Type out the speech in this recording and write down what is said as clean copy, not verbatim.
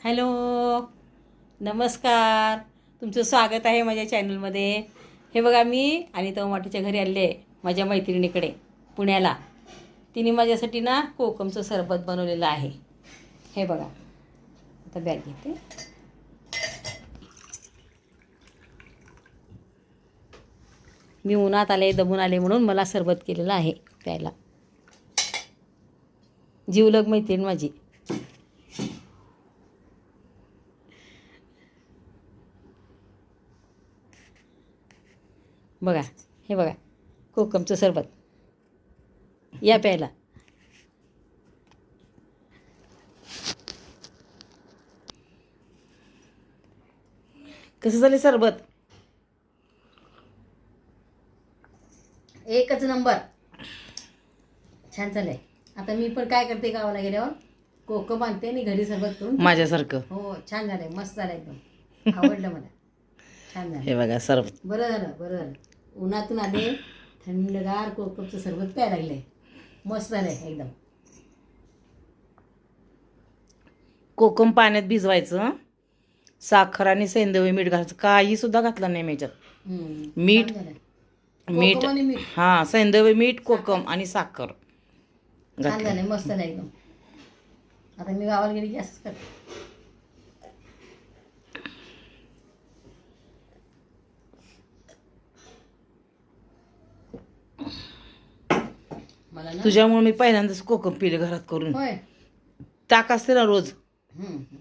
Hello, नमस्कार. तुमचं स्वागत आहे माझ्या चॅनलमध्ये. हे बघा, मी आणि टोमॅटोच्या घरी आले आहे माझ्या मैत्रिणीकडे पुण्याला. तिने माझ्यासाठी ना कोकमचं सरबत बनवलेलं आहे. हे बघा, आता बॅग घेते. मी उन्हात आले, दमून आले म्हणून मला सरबत केलेलं आहे प्यायला. जीवलग मैत्रीण माझी. बघा, हे बघा, कोकमचं सरबत. या प्यायला. कसं झालं सरबत? एकच नंबर. छान झालंय. आता मी पण काय करते, गावाला गेल्यावर कोकम आणते आणि घरी सरबत करून माझ्यासारखं. हो, छान झालंय, मस्त झालंय, एकदम आवडलं मला. छान झालं. हे बघा सरबत. बरं झालं, बरं झालं. उन्हातून आले, थंडगार कोकमचं सरबत प्यायला लागलंय. मस्त झालंय एकदम. कोकम पाण्यात भिजवायचं, साखर आणि सेंदवी मीठ घालायचं. काही सुद्धा घातलं नाही मी याच्यात. मीठ, छान झालंय. मीठ, कोकम आणि मीठ. हां, सेंदवी मीठ, कोकम आणि साखर छान घातलं. झालंय, मस्त झालंय एकदम. आता मी गावाला गेली की असंच करते. मला ना तुझ्यामुळे मी पहिल्यांदाच कोकम पिले घरात करून. होय. ताक असते ना रोज, हम्म.